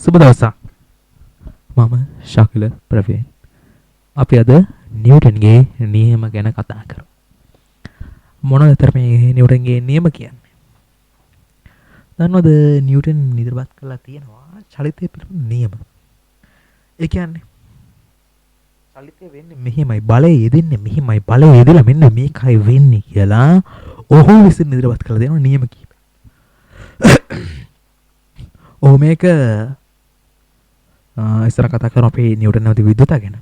සුබ දවසක්. මම ශකිල ප්‍රවීන්. අපි අද නිව්ටන්ගේ නියම ගැන කතා කරමු. මොනවද මේ නිව්ටන්ගේ නියම කියන්නේ? දන්නවද නිව්ටන් ඉදිරිපත් කළා තියෙනවා චලිතය පිළිබඳ නියම. ඒ කියන්නේ චලිතය වෙන්නේ මෙහෙමයි, බලය යෙදෙන්නේ මෙහෙමයි, බලය යෙදලා මෙන්න මේකයි වෙන්නේ කියලා ඔහු විසින් ඉදිරිපත් කළා දෙනවා නියම කීප. ඔහු මේක ඉස්සර කතා කරන අපේ නිව්ටන් නැවති විද්‍යුත ගැන.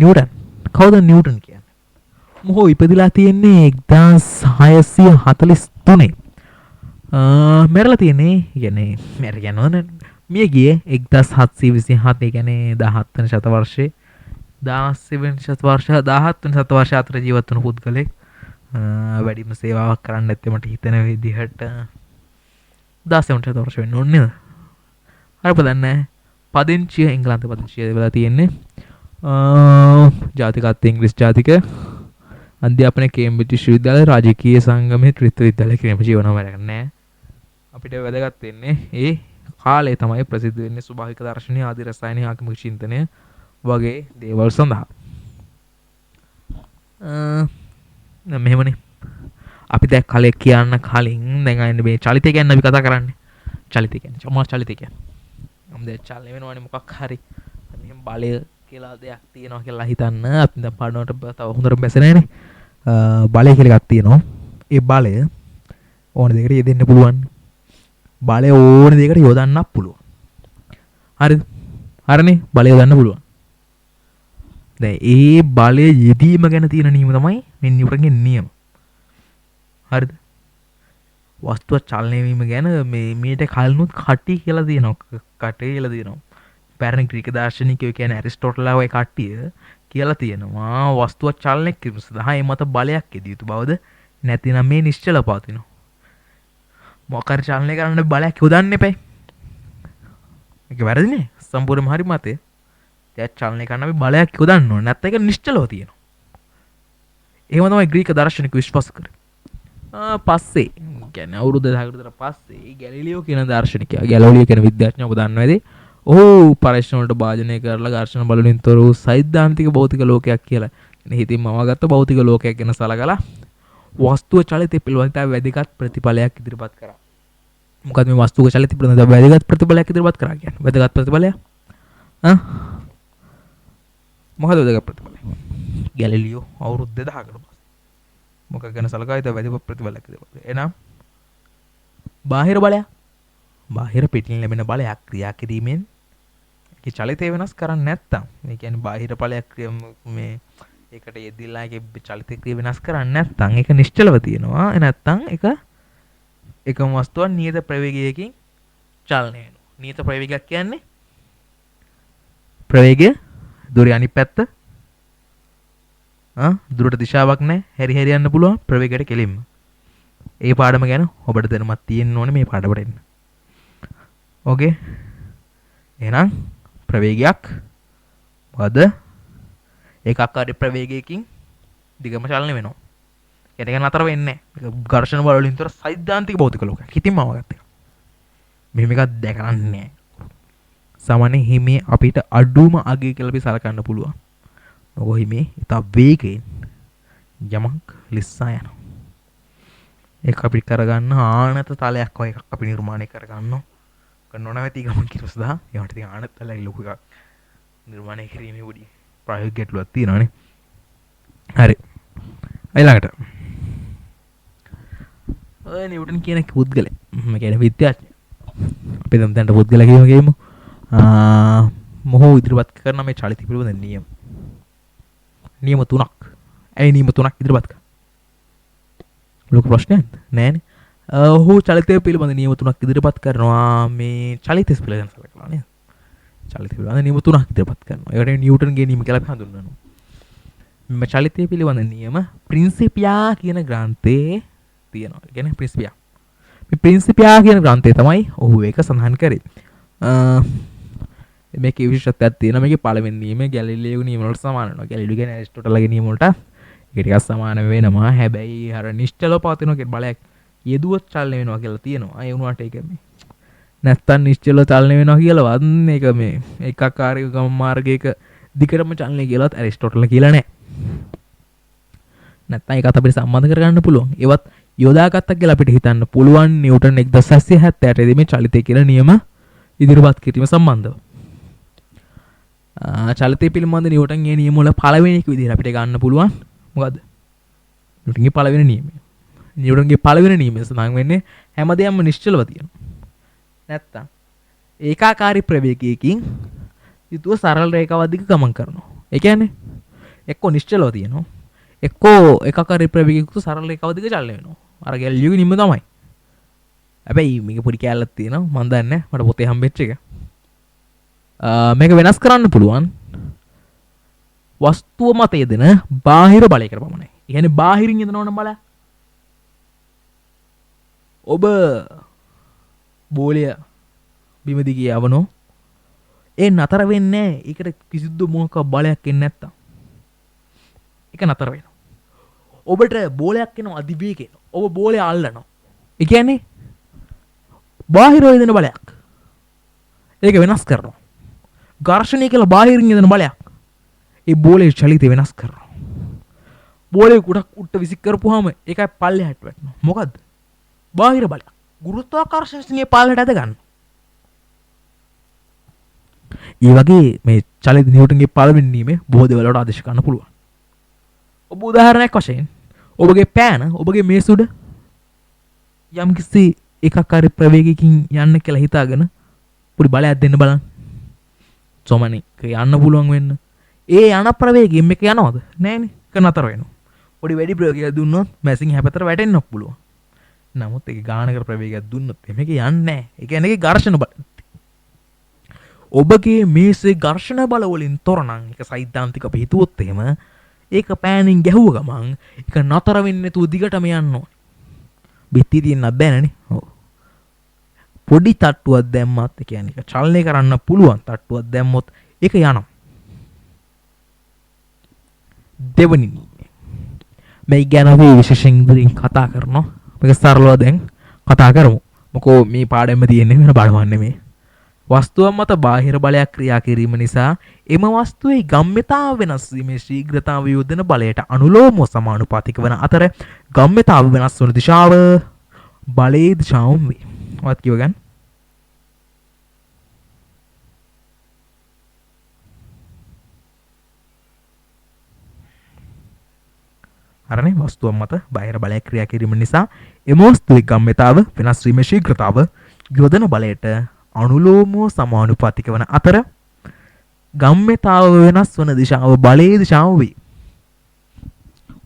නිව්ටන් කවුද නිව්ටන් කියන්නේ? මොහු ඉපදිලා තියෙන්නේ 1643. මැරලා තියෙන්නේ කියන්නේ මැර යනවනේ. මිය ගියේ 1727. ඒ කියන්නේ 17 වෙනි ශතවර්ෂයේ 16 වෙනි ශතවර්ෂය 17 වෙනි ශතවර්ෂය අතර ජීවත් වුණු පුද්ගලෙක්. වැඩිම සේවාවක් කරන්න නැත්තේ මට හිතෙන විදිහට 16 වෙනි ශතවර්ෂ වෙන්න ඕනේ නේද? හරි බලන්න. පදිංචිය එංගලන්ත පදිංචිය වෙලා තියෙන්නේ. ජාතිකත්වය ඉංග්‍රීසි ජාතික. අධ්‍යාපනය කේම්බ්‍රිජ් විශ්වවිද්‍යාලය රාජකීය සංගමයේ ත්‍රිත්ව විද්‍යාලය කියන ජීවනම වැඩ කරන්නේ. අපිට වැදගත් වෙන්නේ ඒ කාලේ තමයි ප්‍රසිද්ධ වෙන්නේ ස්වභාවික දර්ශනීය ආදී රසායනික ආගමික චින්තනය වගේ දේවල් සඳහා. මෙහෙමනේ. අපි දැන් කලින් කියන්න කලින් දැන් අයින්නේ මේ චලිතය ගැන අපි කතා කරන්නේ. චලිතය කියන්නේ මොකක්ද චලිතය කියන්නේ? දැන් චලනය වෙනවනේ මොකක් හරි. මෙහෙම බලය කියලා දෙයක් තියෙනවා කියලා හිතන්න. අපි දැන් පාඩමකට තව හොඳට බැසේ නැහනේ. බලය කියලා එකක් තියෙනවා. ඒ බලය ඕන දෙයකට යෙදෙන්න පුළුවන්. බලය ඕන දෙයකට යොදන්නත් පුළුවන්. හරිද? හරිනේ බලය යොදන්න පුළුවන්. දැන් ඒ බලය යෙදීම ගැන තියෙන නියම තමයි මේ නිව්ටන්ගේ නියම. හරිද? වස්තුව චලනය වීම ගැන මේට කලිනුත් කටි කියලා තියෙනවා. කටේ කියලා තියෙනවා. පැරණි ග්‍රීක දාර්ශනිකයෝ කියන්නේ ඇරිස්ටෝටල් වගේ කට්ටිය කියලා තියෙනවා වස්තුව චලනය කිරීම සඳහා ඒ මත බලයක් යෙදිය යුතු බවද නැතිනම් මේ නිශ්චල පවතිනවා. මොකක් හරි චලනය කරන්න බලයක් යොදන්න එපයි. ඒක වැරදිනේ. සම්පූර්ණයෙන්ම හරි මතය. දැන් චලනය කරන්න අපි බලයක් යොදන්න ඕනේ. නැත්නම් ඒක නිශ්චලව තියෙනවා. එහෙම තමයි ග්‍රීක දාර්ශනිකයෝ විශ්වාස කරේ. පස්සේ කියන්නේ අවුරුදු 1000කට විතර පස්සේ ගැලීලියෝ කියන දාර්ශනිකයා ගැලීලියෝ කියන විද්‍යාඥයා ඔබ දන්නවා ඇති. ඔහු පරීක්ෂණ වලට භාජනය කරලා ඝර්ෂණ බලවලින් තොර වූ සෛද්ධාන්තික භෞතික ලෝකයක් කියලා එන හිතින් මවාගත්ත භෞතික ලෝකයක් ගැන සලකලා වස්තුව චලිතය පිළිබඳ වැදගත් ප්‍රතිඵලයක් ඉදිරිපත් කරා. මොකද මේ වස්තුවක චලිතය පිළිබඳ වැදගත් ප්‍රතිඵලයක් ඉදිරිපත් කරා කියන්නේ? වැදගත් ප්‍රතිඵලයක්? මොකද වැදගත් ප්‍රතිඵලය? ගැලීලියෝ අවුරුදු 2000කට පස්සේ මොකක් ගැන සලකා හිත වැදගත් ප්‍රතිඵලයක් ඉදිරිපත්. එහෙනම් බාහිර බලයක් බාහිර පිටින් ලැබෙන බලයක් ක්‍රියා කිරීමෙන් ඒකේ චලිතය වෙනස් කරන්නේ නැත්තම් මේ කියන්නේ බාහිර බලයක් මේ ඒකට යෙදිලා ඒකේ චලිතය ක්‍රියා වෙනස් කරන්නේ නැත්තම් ඒක නිශ්චලව තියෙනවා. නැත්තම් ඒක එකම වස්තුවක් නියත ප්‍රවේගයකින් චලනය වෙනවා. නියත ප්‍රවේගයක් කියන්නේ ප්‍රවේගය දුරේ අනිත් පැත්ත දුරට දිශාවක් නැහැ. හැරි හැරි යන්න පුළුවන් ප්‍රවේගයට කෙලින්ම. ඒ පාඩම ගැන ඔබට දැනුමක් තියෙන්න ඕනේ මේ පාඩමට එන්න. ඕකේ. එහෙනම් ප්‍රවේගයක් වද එකක් හරි ප්‍රවේගයකින් දිගම චලනය වෙනවා. ඒක නතර වෙන්නේ නැහැ. ඒක ඝර්ෂණ බල වලින් තොර සෛද්ධාන්තික භෞතික ලෝකයක්. හිතින්ම වගත්ත එක. මෙහෙම එකක් දැකරන්නේ නැහැ. සාමාන්‍යයෙන් හිමේ අපිට අඩුම අගය කියලා අපි සලකන්න පුළුවන්. මොකද හිමේ ඉතා වේගයෙන් යමක් ලිස්සා යනවා. ඒක අපි කරගන්න ආනත තලයක් වගේ එකක් අපි නිර්මාණය කරගන්නවා. නොනවති ගමන් කිරස්දා ඒවට ඉතින් ආනත තලයි ලොකු එකක් නිර්මාණය කිරීමේ පොඩි ප්‍රායෝගික ගැටලුවක් තියෙනවානේ. හරි. ඊළඟට ඔය නිව්ටන් කියන පුද්ගලයා මම කියන්නේ විද්‍යාඥයා. අපි දැන් පුද්ගලයා කියමු කියමු. මොහු ඉදිරිපත් කරන මේ චලිත පිළිබඳ නියම 3ක්. ඇයි නියම 3ක් ඉදිරිපත් කරන්නේ? ලොකු ප්‍රශ්නයක් නෑනේ. ඔහු චලිතය පිළිබඳ නියම 3ක් ඉදිරිපත් කරනවා. මේ චලිතය පිළිබඳ සලකලා නේද? චලිතය පිළිබඳ නියම 3ක් ඉදිරිපත් කරනවා. ඒකට නිව්ටන්ගේ නියම කියලා අපි හඳුන්වනවා. මේ චලිතය පිළිබඳ නියම ප්‍රින්සිපියා කියන ග්‍රන්ථයේ තියෙනවා. ඒ කියන්නේ ප්‍රින්සිපියා. මේ ප්‍රින්සිපියා කියන ග්‍රන්ථය තමයි ඔහු ඒක සඳහන් කරේ. මේකේ විශේෂත්වයක් තියෙනවා. මේකේ පළවෙනි නියම ගැලීලියෝ නියම වලට සමාන වෙනවා. ගැලීලියෝ කියන්නේ ඇරිස්ටෝටල්ගේ නියම වලට ඒක ටිකක් සමාන වෙනවා. හැබැයි අර නිශ්චලව පවතින බලයක් යෙදුවොත් චලනය වෙනවා කියලා තියෙනවා. ඒ වුණාට ඒක මේ නැත්තම් නිශ්චලව චලනය වෙනවා කියලාවත් මේක මේ ඒකාකාරී ගමන් මාර්ගයක දිගටම චලනය කියලාත් ඇරිස්ටෝටල් කියලා නැහැ. නැත්තම් ඒකත් අපිට සම්බන්ධ කරගන්න පුළුවන්. ඒවත් යොදාගත්තා කියලා අපිට හිතන්න පුළුවන් නිව්ටන් 1878 දී මේ චලිතය කියලා නියම ඉදිරිපත් කිරීම සම්බන්ධව. චලිතය පිළිබඳ නිව්ටන්ගේ නියම වල පළවෙනි එක විදිහට අපිට ගන්න පුළුවන්. මොකද්ද? නිව්ටන්ගේ පළවෙනි නියමය. නිව්ටන්ගේ පළවෙනි නියමය සඳහන් වෙන්නේ හැමදේම නිශ්චලව තියෙනවා. නැත්තම් ඒකාකාරී ප්‍රවේගයකින් යුතුව සරල රේඛාවක් දිග ගමන් කරනවා. ඒ කියන්නේ එක්ක නිශ්චලව තියෙනවා. එක්කෝ ඒකාකාරී ප්‍රවේගයකින් යුතුව සරල රේඛාවක් දිග චලනය වෙනවා. අර ගැලියුගේ නියම තමයි. හැබැයි මේක පොඩි කැලලක් තියෙනවා. මම දන්නේ මට පොතේ හම්බෙච්ච එක. මේක වෙනස් කරන්න පුළුවන් වස්තුව මත යෙදෙන බාහිර බලයකට පමණයි. ඒ කියන්නේ බාහිරින් යෙදෙනවනම් බලන්න. ඔබ බෝලය බිම දිගේ යවනෝ ඒ නතර වෙන්නේ නැහැ. ඒකට කිසිදු මොකක් බලයක් එන්නේ නැත්තම්. ඒක නතර වෙනවා. ඔබට බෝලයක් එනවා අධිවේගයෙන්. ඔබ බෝලය අල්ලනවා. ඒ කියන්නේ බාහිරව යෙදෙන බලයක්. ඒක වෙනස් කරනවා. ඝර්ෂණය කියලා බාහිරින් යෙදෙන බලයක්. ඒ බෝලේ චලිතය වෙනස් කරනවා. බෝලේ ගොඩක් උඩට විසික් කරපුවාම ඒකයි පල්ලෙහාට වැටෙනවා. මොකද්ද? බාහිර බලයක්. ගුරුත්වාකර්ෂණයේ පල්ලෙහාට ඇද ගන්න. ඒ වගේ මේ චලිත නිව්ටන්ගේ පළවෙනි නියමය බොහෝ දේවල් වලට ආදේශ කරන්න පුළුවන්. ඔබ උදාහරණයක් වශයෙන් ඔබගේ පෑන ඔබගේ මේස උඩ යම්කිසි ඒකාකාරී ප්‍රවේගයකින් යන්න කියලා හිතාගෙන පොඩි බලයක් දෙන්න බලන්න. සොමනේ යන්න පුළුවන් වෙන්න. ඒ යන ප්‍රවේගයෙන් මේක යනවද? නෑනේ. ඒක නතර වෙනවා. පොඩි වැඩි ප්‍රවේගයක් දුන්නොත් මැසින් හැපතට වැටෙන්නත් පුළුවන්. නමුත් ඒක ගානකට ප්‍රවේගයක් දුන්නොත් මේක යන්නේ නෑ. ඒ කියන්නේ ඒකේ ඝර්ෂණ බල. ඔබගේ මේසේ ඝර්ෂණ බල වලින් තොර නම් ඒක සෛද්ධාන්තික අපි හිතුවොත් එහෙම ඒක පෑනින් ගැහුව ගමන් ඒක නතර වෙන්නේ නැතුව දිගටම යන්න ඕනේ. බිත්තිය තියෙන්නත් බෑනේ. ඔව්. පොඩි තට්ටුවක් දැම්මත් ඒ කියන්නේ ඒක චලනය කරන්න පුළුවන් තට්ටුවක් දැම්මොත් ඒක යනවා. දෙවනි මේ ගැන අපි විශේෂයෙන් ඉදිරින් කතා කරනවා. මේක සරලව දැන් කතා කරමු. මොකෝ මේ පාඩම තියෙන්නේ වෙන බලවන්නේ නෙමෙයි. වස්තුවක් මත බාහිර බලයක් ක්‍රියා කිරීම නිසා එම වස්තුවේ ගම්‍යතාව වෙනස් වීමේ ශීඝ්‍රතාව යොදන බලයට අනුලෝමව සමානුපාතික වන අතර ගම්‍යතාව වෙනස් වන දිශාව බලයේ දිශාවම වේ. වත් කිව්ව ගන්න. හරනේ වස්තුවක් මත බාහිර බලයක් ක්‍රියා කිරීම නිසා එම වස්තුවේ ගම්‍යතාව වෙනස් වීමේ ශීඝ්‍රතාව යොදන බලයට අනුලෝමව සමානුපාතික වන අතර ගම්‍යතාව වෙනස් වන දිශාව බලයේ දිශාව වේ.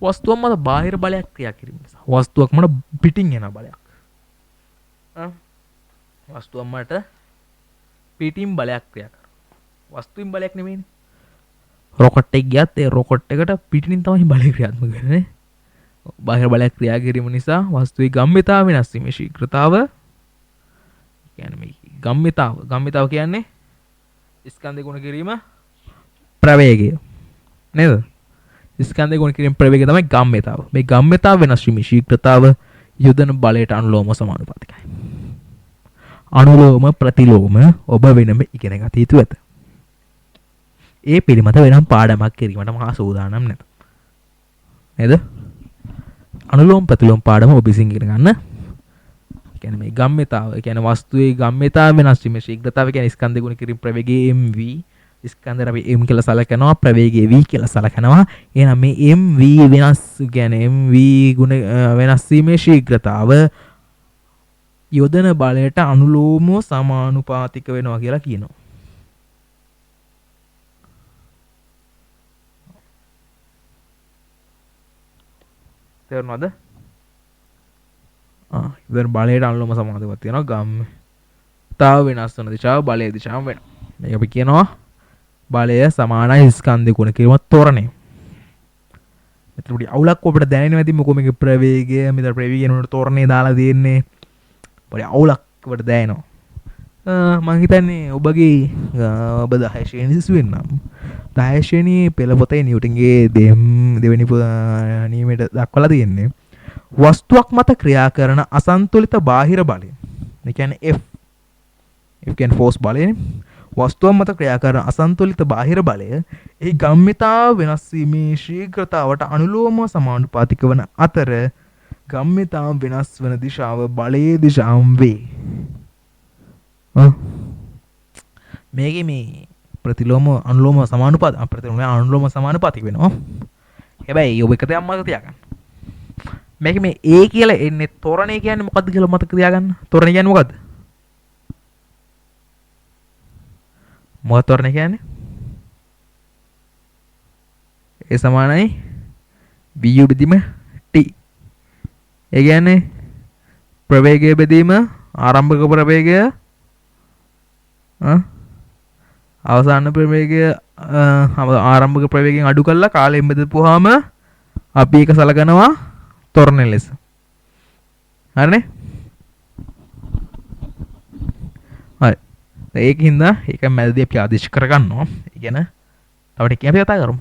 වස්තුවක් මත බාහිර බලයක් ක්‍රියා කිරීම නිසා වස්තුවක් මත පිටින් එන බලයක්. වස්තුවක් මත පිටින් බලයක් ක්‍රියා කරනවා. වස්තුවින් බලයක් නෙමෙයිනේ. රොකට් එක ගියත් ඒ රොකට් එකට පිටින් තමයි බලය ක්‍රියාත්මක වෙන්නේ. බාහිර බලයක් ක්‍රියා කිරීම නිසා වස්තුවේ ගම්‍යතාව වෙනස් වීමේ ශීඝ්‍රතාව කියන්නේ මේ ගම්‍යතාව කියන්නේ ස්කන්ධය ගුණ කිරීම ප්‍රවේගය නේද? ස්කන්ධය ගුණ කිරීම ප්‍රවේගය තමයි ගම්‍යතාව. මේ ගම්‍යතාව වෙනස් වීමේ ශීඝ්‍රතාව යොදන බලයට අනුලෝම සමානුපාතිකයි. අනුලෝම ප්‍රතිලෝම ඔබ වෙනම ඉගෙන ගත යුතු ඇත. ඒ පිළිමත වෙනම් පාඩමක් කිරීමට මහා සූදානම් නැත. නේද? අනුලෝම ප්‍රතිලෝම පාඩම ඔබ විසින් ඉගෙන ගන්න. කියන්නේ මේ ගම්‍යතාව, කියන්නේ වස්තුවේ ගම්‍යතාව වෙනස් වීමේ ශීඝ්‍රතාව කියන්නේ ස්කන්ධ ගුණ කිරීම ප්‍රවේගය mv. ස්කන්ධය අපි m කියලා සලකනවා, ප්‍රවේගය v කියලා සලකනවා. එහෙනම් මේ mv වෙනස් කියන්නේ mv ගුණ වෙනස් වීමේ ශීඝ්‍රතාව යොදන බලයට අනුලෝමව සමානුපාතික වෙනවා කියලා කියනවා. තේරුණාද? ඉතින් බලයට අනුලෝම සමානුපාතික තියෙනවා ගම්‍යතාව වෙනස් වෙන දිශාව බලයේ දිශාව වෙනවා. මේක අපි කියනවා බලය සමානයි ස්කන්ධ ගුණ කිරීම තොරණය. මෙතන පොඩි අවුලක් ඔබට දැනෙනවා ඇති මොකෝ මේක ප්‍රවේගය මෙතන ප්‍රවේගය නෝන තොරණේ දාලා තියෙන්නේ. පොඩි අවුලක් ඔබට දැනෙනවා. මම හිතන්නේ ඔබගේ ඔබ 10 ශ්‍රේණිය සිසුවෙන් නම් 10 ශ්‍රේණියේ පෙළ පොතේ නිව්ටන්ගේ දෙවෙනි නියමයට දක්වලා තියෙන්නේ වස්තුවක් මත ක්‍රියා කරන අසන්තුලිත බාහිර බලය. ඒ කියන්නේ F If can force බලය වස්තුව මත ක්‍රියා කරන අසන්තුලිත බාහිර බලය එහි ගම්මිතාව වෙනස් වීමේ ශීඝ්‍රතාවට අනුලෝම සමානුපාතික වන අතර ගම්මිතාව වෙනස් වන දිශාව බලයේ දිශාවම වේ. මේකේ මේ ප්‍රතිලෝම අනුලෝම සමානුපාතික වෙනවා. හැබැයි ඔබ එක දෙයක් මතක තියාගන්න. මේක මේ A කියලා එන්නේ තොරණේ කියන්නේ මොකද්ද කියලා මතක තියාගන්න. තොරණේ කියන්නේ මොකද්ද? මොකක්ද තොරණේ කියන්නේ? ඒ සමානයි BU බෙදීම T. ඒ කියන්නේ ප්‍රවේගය බෙදීම ආරම්භක ප්‍රවේගය අවසාන ප්‍රවේගය ආරම්භක ප්‍රවේගයෙන් අඩු කරලා කාලයෙන් බෙදපුවාම අපි ඒක සලකනවා තොරණ ලෙස. හරිනේ? හරි. ඒකින්ද ඒක මැදදී අපි ආදේශ කරගන්නවා. ඒ කියන්නේ තව ටිකක් අපි කතා කරමු.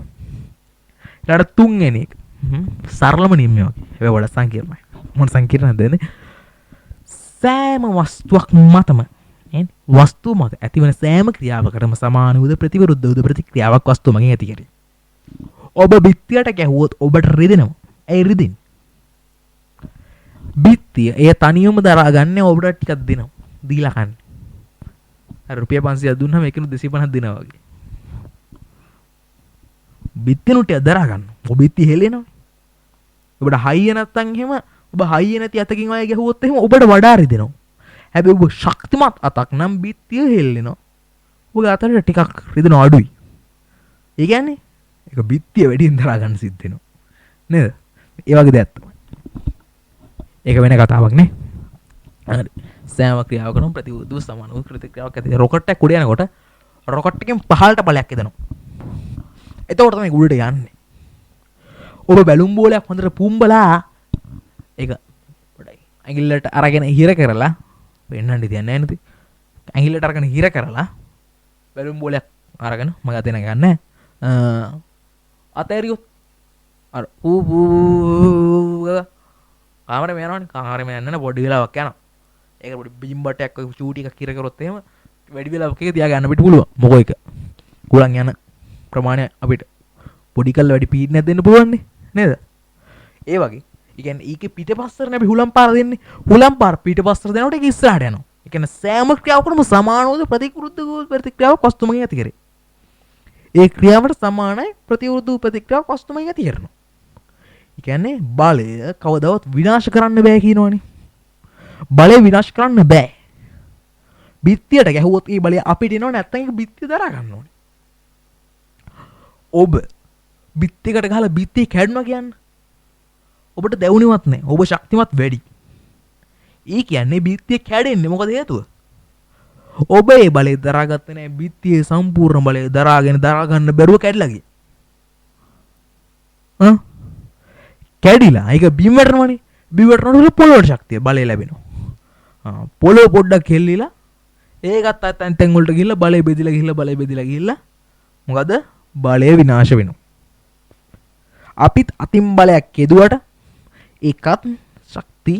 ඊළඟට තුන්වෙනි එක. සරලම නියමය වගේ. හැබැයි වඩා සංකීර්ණයි. මොන සංකීර්ණද නේ? සෑම වස්තුවක් මතම වස්තුව මත ඇතිවන සෑම ක්‍රියාවකටම සමාන වූ ප්‍රතිවිරුද්ධ වූ ප්‍රතික්‍රියාවක් වස්තුව මගින් ඇති කෙරේ. ඔබ බිත්තියට ගැහුවොත් ඔබට රිදෙනවා. ඇයි රිදෙන්නේ? බිත්තිය ඒ තනියම දරාගන්නේ ඔබට ටිකක් දෙනවා. දීලා කන්නේ. අර රුපියල් 500ක් දුන්නාම ඒකිනු 250ක් දෙනවා වගේ. බිත්තිය නුටිය දරා ගන්න. ඔබ බිත්තිය හෙලෙනවා. ඔබට හයිය නැත්තම් එහෙම ඔබ හයිය නැති අතකින් අය ගැහුවොත් එහෙම ඔබට වඩා රිදෙනවා. හැබැයි ඔබ ශක්තිමත් අතක් නම් බිත්තිය හෙල්ලෙනවා. ඔබගේ අතට ටිකක් රිදෙන අඩුයි. ඒ කියන්නේ ඒක බිත්තිය වැඩියෙන් දරා ගන්න සිද්ධ වෙනවා. නේද? ඒ වගේ දෙයක් තමයි. ඒක වෙන කතාවක් නේ. හරි. සෑම ක්‍රියාවකටම ප්‍රතිවිරුද්ධ සමාන වූ ප්‍රතික්‍රියාවක් ඇති. රොකට් එකක් උඩ යනකොට රොකට් එකෙන් පහළට බලයක් එදෙනවා. එතකොට තමයි උඩට යන්නේ. ඔබ බැලුම් බෝලයක් හොඳට පුම්බලා ඒක පොඩයි ඇඟිල්ලට අරගෙන හිර කරලා වෙන්නන්න තියන්නේ නැහැ නේද? ඇඟිල්ලට අරගෙන හිර කරලා බැලුම් බෝලයක් අරගෙන මග අතේන ගන්න. අතෑරියොත් අර කාමරේ යනවනේ. කාමරේ යන්න නේ පොඩි වෙලාවක් යනවා. ඒක පොඩි බිම්බටයක් චූටි එකක් කිර කරොත් එහෙම වැඩි වෙලාවක් එක තියාගන්න අපිට පුළුවන්. මොකෝ එක කුලන් යන ප්‍රමාණය අපිට පොඩි කල්ලා වැඩි පීඩනයක් දෙන්න පුළුවන් නේද? ඒ වගේ. ඒ කියන්නේ ඊකේ පිටපස්සරනේ අපි හුලම් පාර දෙන්නේ. හුලම් පාර පිටපස්සර දෙනකොට ඒක ඉස්සරහට යනවා. ඒ කියන්නේ සෑම ක්‍රියාවකටම සමාන වූ ප්‍රතිවිරුද්ධ ප්‍රතික්‍රියාවක් වස්තුමකින් ඇති කරේ. ඒ ක්‍රියාවට සමානයි ප්‍රතිවිරුද්ධ ප්‍රතික්‍රියාවක් වස්තුමකින් ඇති කරනවා. ඒ කියන්නේ බලය කවදාවත් විනාශ කරන්න බෑ කියනවනේ. බලය විනාශ කරන්න බෑ. බිත්තියට ගැහුවොත් ඒ බලය අපිට එනව නැත්නම් ඒක බිත්තිය දරා ගන්න ඕනේ. ඔබ බිත්තියකට ගහලා බිත්තිය කැඩුණා කියන්නේ ඔබට දැවුණෙවත් නැහැ. ඔබ ශක්තිමත් වැඩි. ඒ කියන්නේ බිත්තිය කැඩෙන්නේ මොකද හේතුව? ඔබ ඒ බලය දරාගත්තේ නැහැ. බිත්තියේ සම්පූර්ණ බලය දරා ගන්න බැරුව කැඩලා ගියා. කැඩිලා ඒක බිම් වැටෙනවනේ. බිම් වැටෙනකොට පොළොවට ශක්තිය බලය ලැබෙනවා. පොළොව පොඩ්ඩක් හෙල්ලිලා ඒකත් අතෙන් තැන් වලට ගිහිල්ලා බලය බෙදිලා ගිහිල්ලා මොකද බලය විනාශ වෙනවා. අපිත් අතින් බලයක් කෙදුවට ඒකත් ශක්ති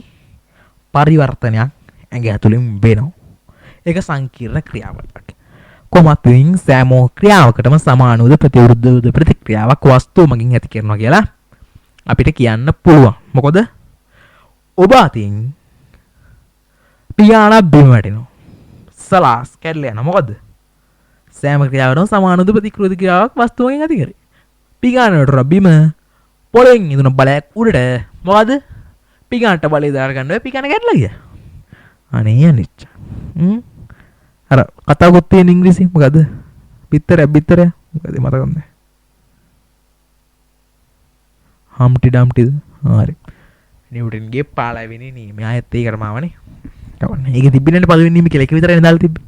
පරිවර්තනයක් ඇඟ ඇතුළෙන් වෙනවා. ඒක සංකීර්ණ ක්‍රියාවක්. කොහොමත් වෙනින් සෑම ක්‍රියාවකටම සමාන වූ ප්‍රතිවිරුද්ධ ප්‍රතික්‍රියාවක් වස්තුව මගින් ඇති කරනවා කියලා අපිට කියන්න පුළුවන්. මොකද ඔබ අතින් පියාණක් බිම වැටෙනවා. සලාස් කැඩලා යනවා. මොකද සෑම ක්‍රියාවකටම සමාන වූ ප්‍රතික්‍රියාවක් වස්තුව මගින් ඇති කරේ. පිගානට බිම පොළෙන් ඉදුන බලයක් උඩට මොකද පිගානට බලය දාර ගන්න පිගාන කැඩලා ගියා. අනේ අනිච්ච. අර කතාවකුත් තියෙන ඉංග්‍රීසි මොකද? බිත්තරය මොකද මතක නැහැ. හම්ටි ඩම්ටි. හරි. නිව්ටන්ගේ පාලවෙනි නියමය ආයෙත් ඒකටම ආවනේ. කවන්නේ. ඒක තිබ්බිනේ පළවෙනි නියම කියලා එක විතරයි දාලා තිබ්බේ.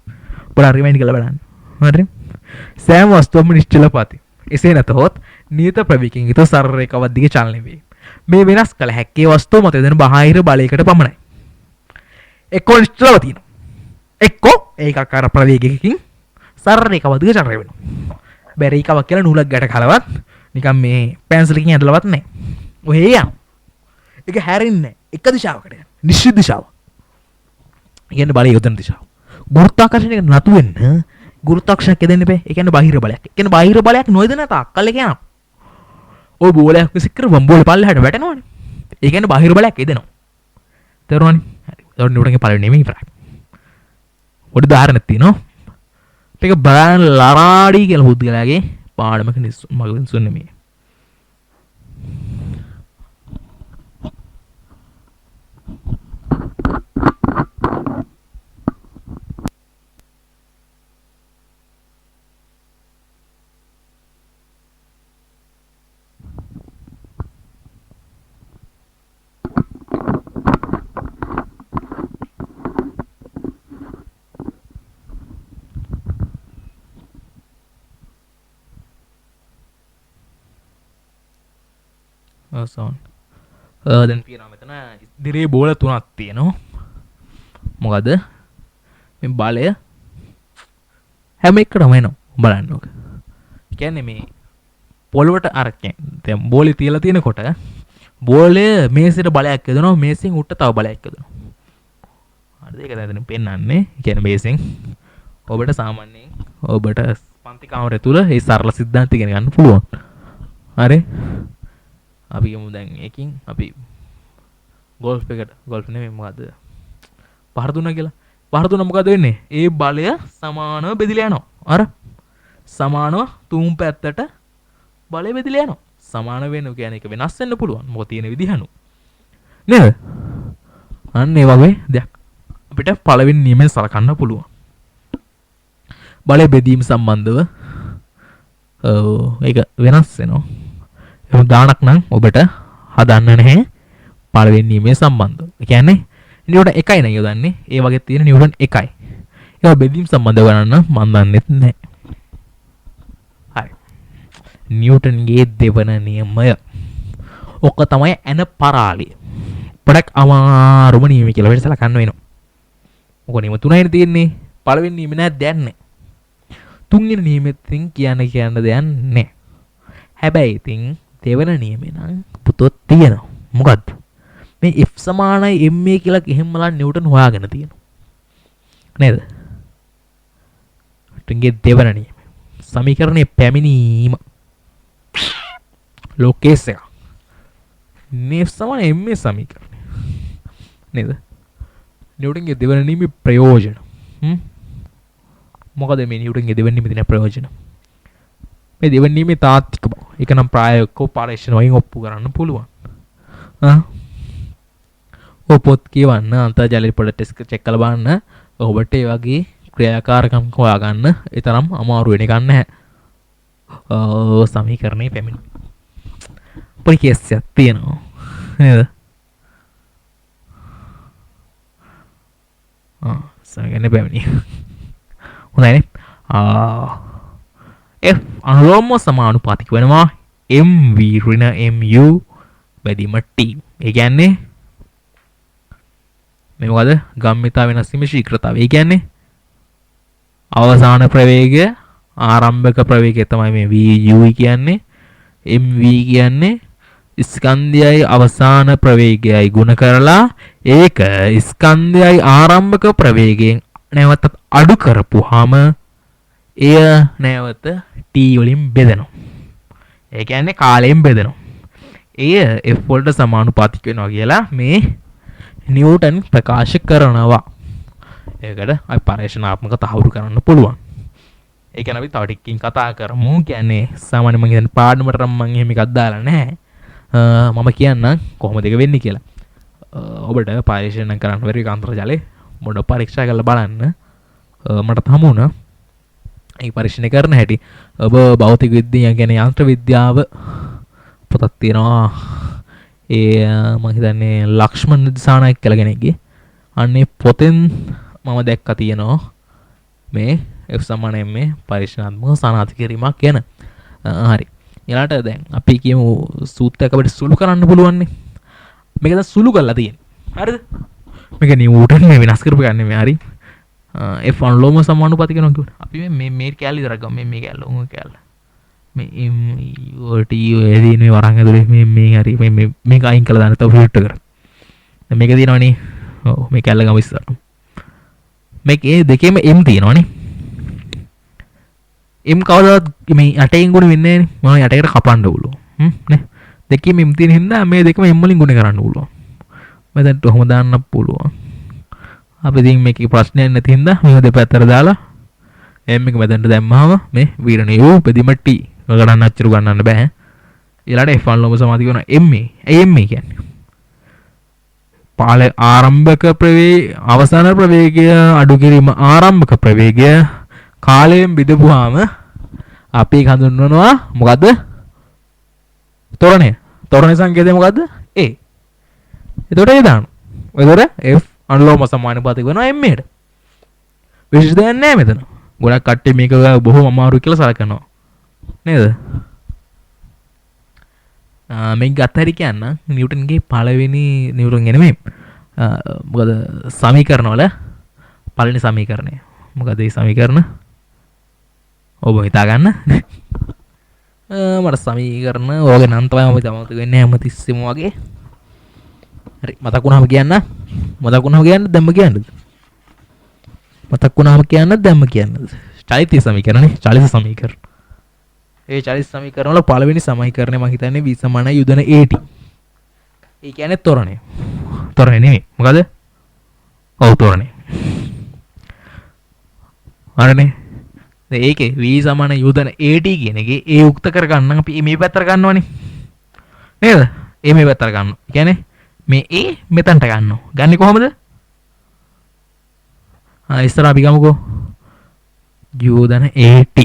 ඔයාලා රිමයින්ඩ් කරලා බලන්න. හරි. සෑම වස්තුවක්ම නිශ්චල පාති. එසේ නැතහොත් නියත ප්‍රවේගයෙන් යුතු සරල රේඛාවක් දිගේ චලනය වේ. මේ වෙනස් කළ හැක්කේ වස්තුව මත යොදන බාහිර බලයකට පමණයි. එක්කෝ නිශ්චලව තියෙනවා. එක්කෝ ඒකාකාර ප්‍රවේගයකින් සරල රේඛාවක් දිගේ චලනය වෙනවා. බෑ රේඛාවක් කියලා නූලක් ගැට කලවත් නිකන් මේ පෙන්සලකින් ඇදලවත් නැහැ. ඔය යනවා. ඒක හැරෙන්නේ නැහැ. එක දිශාවකට යනවා. නිශ්චිත දිශාව. කියන්නේ බලය යොදන දිශාව. ගුරුත්වාකර්ෂණය නතු වෙන්න ගුරුත්වාකර්ෂණයක් දෙන්න බෑ. ඒ කියන්නේ බාහිර බලයක්. ඒ කියන්නේ බාහිර බලයක් නොයද නැත අක්කල් එක යනවා. ඔය බෝලයක් විසික් කරපුවම බෝලේ පල්ලෙහාට වැටෙනවනේ. ඒ කියන්නේ බාහිර බලයක් එදෙනවා. තේරුණානේ? හරි. ඒතකොට නිව්ටන්ගේ පළවෙනි නියමය ඉවරයි. පොඩි උදාහරණයක් තියෙනවා. මේක බ්‍රයන් ලරාඩි කියලා පුද්ගලයාගේ පාඩමක මගින් සුන්නේ මේ. දැන් තියෙනවා මෙතන ඉදිරියේ බෝල තුනක් තියෙනවා. මොකද මේ බලය හැම එකටම එනවා බලන්න ඕක. කියන්නේ මේ පොළවට අරගෙන දැන් බෝලේ තියලා තියෙනකොට බෝලේ මේසෙට බලයක් යදනවා මේසෙන් උඩට තව බලයක් යදනවා. හරිද? ඒක දැන් පෙන්වන්නේ. කියන්නේ මේසෙන් ඔබට සාමාන්‍යයෙන් ඔබට පන්ති කාමරය තුල මේ සරල සිද්ධාන්ත ඉගෙන ගන්න පුළුවන්. හරි? අපි යමු දැන් එකකින් අපි ගෝල්ෆ් එකට ගෝල්ෆ් නෙමෙයි මොකද්ද පහර දුන්නා කියලා. පහර දුන්නා මොකද වෙන්නේ? ඒ බලය සමානව බෙදිලා යනවා. අර සමානව තුන් පැත්තට බලය බෙදිලා යනවා. සමාන වෙන කියන්නේ ඒක වෙනස් වෙන්න පුළුවන්. මොකද තියෙන විදිහ අනුව. නේද? අන්න ඒ වගේ දෙයක් අපිට පළවෙනි නියමයෙන් සලකන්න පුළුවන්. බලය බෙදීම සම්බන්ධව ඒක වෙනස් වෙනවා. එහෙනම් දානක් නම් ඔබට හදන්න නැහැ පළවෙනි නියමයේ සම්බන්ධව. ඒ කියන්නේ නිව්ටන් 1යි නේ යොදන්නේ. ඒ වගේ තියෙන නිව්ටන් 1යි. ඒක බෙදීම් සම්බන්ධව ගණන් මම දන්නෙත් නැහැ. හරි. නිව්ටන්ගේ දෙවන නියමය. ඔක තමයි ඇන පරාලිය. පොඩක් අමාරුම නියමය කියලා වෙලසල ගන්න වෙනවා. මොකද නියම තුනයිනේ තියෙන්නේ. පළවෙනි නියමය නෑ දැන් නෑ. තුන්වෙනි නියමෙත්ෙන් කියන්න දෙයක් නෑ. හැබැයි ඉතින් දෙවන නියමේ නම් පුතොත් තියෙනවා. මොකද්ද? මේ F සමානයි ma කියලා එහෙමලා නිව්ටන් හොයාගෙන තියෙනවා. නේද? ටින්ගේ දෙවන නියමය. සමීකරණයේ පැමිණීම. ලෝකේස් එක. F සමාන ma සමීකරණය. නේද? නිව්ටන්ගේ දෙවන නියමේ ප්‍රයෝජන. මොකද මේ නිව්ටන්ගේ දෙවන නියමේ තියෙන ප්‍රයෝජන? මේ දෙවන නියමේ තාත්වික බව. ඒක නම් ප්‍රායෝගිකව පරීක්ෂණ වලින් ඔප්පු කරන්න පුළුවන්. ඔය පොත් කියවන්න අන්තර්ජාලය පොඩ ටෙස්ට් චෙක් කරලා බලන්න. ඔබට ඒ වගේ ක්‍රියාකාරකම් හොයාගන්න ඒ තරම් අමාරු වෙන එකක් නැහැ. සමීකරණේ පැමිණි. පොඩි කේස් එකක් තියෙනවා. නේද? සමීකරණේ පැමිණි. හොඳයිනේ. F අනුලෝම සමානුපාතික වෙනවා mv ඍණ mu බෙදීම t. ඒ කියන්නේ මේ මොකද? ගම්මිතා වෙනස් වීමේ ශීඝ්‍රතාවය. ඒ කියන්නේ අවසාන ප්‍රවේගය ආරම්භක ප්‍රවේගය තමයි මේ vu කියන්නේ. mv කියන්නේ ස්කන්ධයයි අවසාන ප්‍රවේගයයි ගුණ කරලා ඒක ස්කන්ධයයි ආරම්භක ප්‍රවේගයෙන් නැවත අඩු කරපුවාම එය නැවත t වලින් බෙදෙනවා. ඒ කියන්නේ කාලයෙන් බෙදෙනවා. එය f වලට සමානුපාතික වෙනවා කියලා මේ නිව්ටන් ප්‍රකාශ කරනවා. ඒකට අපි පරීක්ෂණාත්මක තහවුරු කරන්න පුළුවන්. ඒ කියන්නේ අපි තව ටිකකින් කතා කරමු. කියන්නේ සාමාන්‍යයෙන් මම හිතන්නේ පාඩමට මම එහෙම එකක් දාලා නැහැ. මම කියන්නම් කොහොමද ඒක වෙන්නේ කියලා. ඔබට පරීක්ෂණ කරන්න බැරි අන්තර්ජාලේ මොඩ පරීක්ෂා කරලා බලන්න. මට හමු වුණා. ඒ පරීක්ෂණ කරන හැටි ඔබ භෞතික විද්‍යාව කියන්නේ යන්ත්‍ර විද්‍යාව පොතක් තියෙනවා. ඒ මම හිතන්නේ ලක්ෂ්මන් දිසානායක කියලා කෙනෙක්ගේ. අන්නේ පොතෙන් මම දැක්කා තියෙනවා මේ F සමාන m පරීක්ෂණාත්මක සනාථ කිරීමක් ගැන. හරි. ඊළාට දැන් අපි කියමු සූත්‍රයක් අපිට සුළු කරන්න පුළුවන් නේ. මේක දැන් සුළු කරලා තියෙන්නේ. හරිද? මේක නිව්ටන් මේ වෙනස් කරපු ගන්නේ මේ හරි. F අනුලෝම සමානුපාතික වෙනවා කියුවා. අපි මේ කැලේ විතරක් ගමු. මේ කැලේ උන් කැලේ. මේ t එදින මේ වරන් ඇතුලේ මේ හරි මේක අයින් කළා දාන්න තව ෆිල්ටර් කර. දැන් මේක දිනවනේ. ඔව් මේ කැලේ ගම ඉස්සර. මේකේ දෙකේම m තියෙනවනේ. m කවදාවත් මේ යටෙන් ගුණ වෙන්නේ නැහැ නේ. මම යටේට කපන්න පුළුවන්. නේ. දෙකේම m තියෙන හින්දා මේ දෙකම m වලින් ගුණ කරන්න පුළුවන්. මෙතනට කොහොම දාන්න පුළුවන්. අපි ඉතින් මේකේ ප්‍රශ්නයක් නැති හින්දා මේක දෙපැත්තට දාලා m එක මෙතනට දැම්මම මේ විරණිය උපදිම t ගණන් අච්චර ගන්නන්න බෑ. ඊළඟට f1 ලොම සමාධි කරන m ඇයි m කියන්නේ? පාල ආරම්භක අවසාන ප්‍රවේගය අඩු කිරීම ආරම්භක ප්‍රවේගය කාලයෙන් බෙදපුවාම අපි හඳුන්වනවා මොකද්ද? ත්වරණය. ත්වරණ සංකේතය මොකද්ද? a. එතකොට ඒ දාන්න. එතකොට f අනුලෝම සමානුපාතික වෙනවා m එකට. විශේෂ දෙයක් නැහැ මෙතන. ගොඩක් කට්ටිය මේක බොහොම අමාරු කියලා සලකනවා. නේද? මේක ගත්ත හැටි කියන්න නිව්ටන්ගේ පළවෙනි නිව්ටන් නෙමෙයි. මොකද සමීකරණ වල පළවෙනි සමීකරණය. මොකද මේ සමීකරණ ඔබ හිතා ගන්න. මට සමීකරණ ඕගේ නම් තමයි මම තමත වෙන්නේ හැමතිස්සෙම වගේ. හරි මතක් වුණාම කියන්න. මතක් වුණාම කියන්න දැම්ම කියන්නද? මතක් වුණාම කියන්න දැම්ම කියන්නද? චලිත සමීකරණනේ චලිත සමීකරණ. ඒ චලිත සමීකරණ වල පළවෙනි සමීකරණය මම හිතන්නේ v සමාන යොදන at. ඒ කියන්නේ ත්වරණය. ත්වරණය නෙමෙයි. මොකද? ඔව් ත්වරණය. හරිනේ. දැන් ඒකේ v සමාන යොදන at කියන එකේ ඒ උක්ත කරගන්න අපි මේ පැත්තට ගන්නවනේ. නේද? ඒ මේ පැත්තට ගන්නවා. කියන්නේ මේ a මෙතනට ගන්නවා. ගන්නේ කොහමද? ඉස්සර අපි ගමුකෝ යොදන at.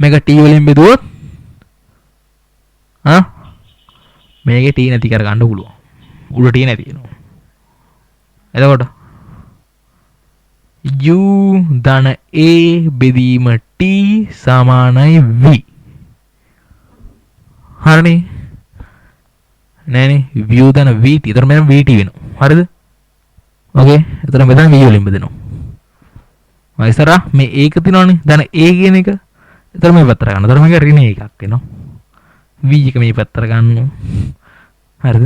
මේක t වලින් බෙදුවොත් මේකේ t නැති කර ගන්න පුළුවන්. උඩ t නැති වෙනවා. එතකොට u ධන a බෙදීම t සමානයි v. හරිනේ. නෑනේ u ධන vt. ඒතර මෙතන vt වෙනවා. හරිද? ඕකේ. එතන මෙතන v වලින් බෙදෙනවා. ඉස්සරහ මේ ඒක තියනවනේ ධන a කියන එක. එතන මේ පැත්තට ගන්න. එතන මේක ඍණ එකක් වෙනවා. v එක මේ පැත්තට ගන්නවා. හරිද?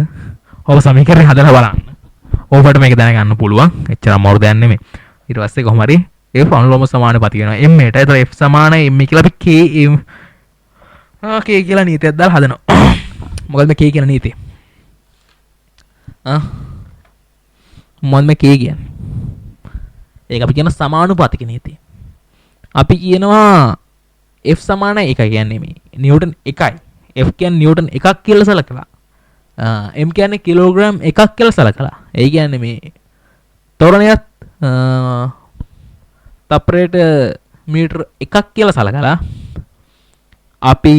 ඔබ සමීකරණය හදලා බලන්න. ඔබට මේක දැනගන්න පුළුවන්. එච්චර අමාරු දෙයක් නෙමෙයි. ඊට පස්සේ කොහොම හරි f අනුලෝම සමානුපාතික වෙනවා. m එකට. එතන f සමාන m කියලා අපි k k කියලා නීතියක් දාලා හදනවා. මොකද මේ k කියන නීතිය? මොකද මේ k කියන්නේ? ඒක අපි කියන සමානුපාතික නීතිය. අපි කියනවා f සමාන 1 කියන්නේ මේ නිව්ටන් 1යි. f කියන්නේ නිව්ටන් 1ක් කියලා සලකලා. m කියන්නේ කිලෝග්‍රෑම් 1ක් කියලා සලකලා. ඒ කියන්නේ මේ ත්වරණයත් තප්පරයට මීටර 1ක් කියලා සලකලා අපි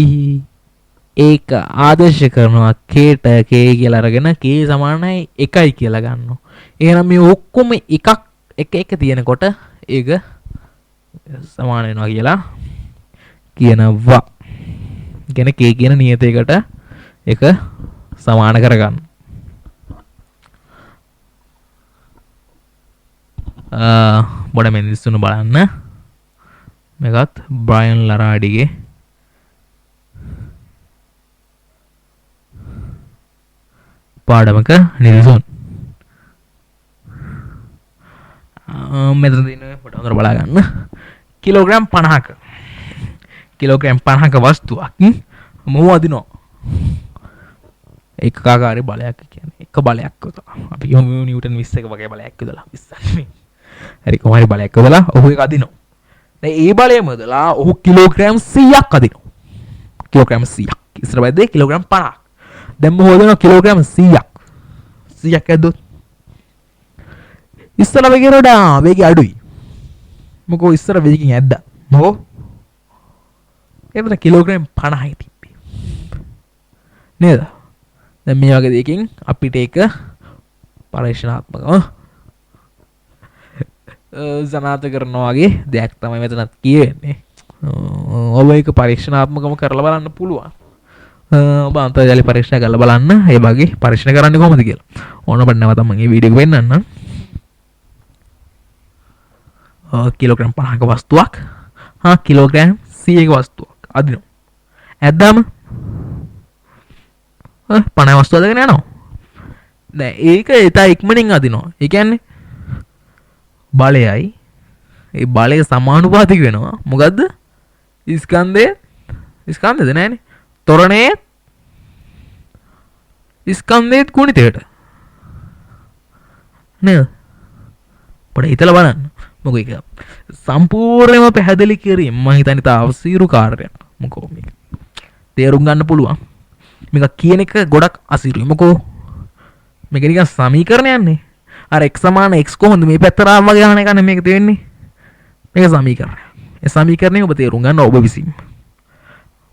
ඒක ආදර්ශ කරනවා k ට k කියලා අරගෙන k සමානයි 1යි කියලා ගන්නවා. එහෙනම් මේ ඔක්කොම එකක් එක එක තියෙනකොට ඒක සමාන වෙනවා කියලා කියනවා. කියන k කියන නියතයකට එක සමාන කරගන්න. බොඩ මිනිස්සුන් බලන්න. මේකත් බ්‍රයන් ලරාඩිගේ පාඩමක නිදසුන්. මෙතන තියෙන ෆොටෝ හොඳට බලා ගන්න. කිලෝග්‍රෑම් 50ක කිලෝග්‍රෑම් 50ක වස්තුවක් මොව අදිනවා. ඒකාකාරී බලයක් කියන්නේ එක බලයක් විතර. අපි කියමු නිව්ටන් 21 වගේ බලයක් විතර 20 නෙමෙයි. හරි කොහොම හරි බලයක් විතර ඔහු ඒක අදිනවා. දැන් ඒ බලයම දලා ඔහු කිලෝග්‍රෑම් 100ක් අදිනවා. කිලෝග්‍රෑම් 100ක්. ඉස්සර බැද්දේ කිලෝග්‍රෑම් 50ක්. දැන් මොහොත දෙනවා කිලෝග්‍රෑම් 100ක්. 100ක් ඇද්දොත් ඉස්සර වගේ වඩා වේගය අඩුයි. මොකෝ ඉස්සර වේගකින් ඇද්දා. මොකෝ එතන කිලෝග්‍රෑම් 50යි තිබ්බේ. නේද? දැන් මේ වගේ දෙයකින් අපිට ඒක පරීක්ෂණාත්මකව සනාථ කරනවා වගේ දෙයක් තමයි මෙතනත් කියවෙන්නේ. ඔබ ඒක පරීක්ෂණාත්මකව කරලා බලන්න පුළුවන්. ඔබ අන්තර්ජාල පරීක්ෂණ කරලා බලන්න ඒ වගේ පරීක්ෂණ කරන්නේ කොහොමද කියලා. ඕන අපිට නැවත මම මේ වීඩියෝ එක වෙන්නන්නම්. කිලෝග්‍රෑම් 50ක වස්තුවක් කිලෝග්‍රෑම් 100ක වස්තුවක් අදිනවා. ඇද්දාම 50 වස්තුව අදගෙන යනවා. දැන් ඒක එතා ඉක්මනින් අදිනවා. ඒ කියන්නේ බලයයි ඒ බලය සමානුපාතික වෙනවා. මොකද්ද? ස්කන්ධයද නෑනේ. ත්වරණයේ ස්කන්ධයේත් ගුණිතයට. නේද? පොඩ්ඩක් හිතලා බලන්න. මොකෝ ඒක සම්පූර්ණයෙන්ම පැහැදිලි කිරීම මම හිතන්නේ තාම අසීරු කාර්යයක්. මොකෝ මේක තේරුම් ගන්න පුළුවන්. මේක කියන එක ගොඩක් අසීරුයි. මොකෝ මේක නිකන් සමීකරණයක්නේ. අර x සමාන x කොහොමද මේ පැත්තට ආව වගේ අහන එක නේ මේක තියෙන්නේ. මේක සමීකරණය. ඒ සමීකරණය ඔබ තේරුම් ගන්න ඔබ විසින්.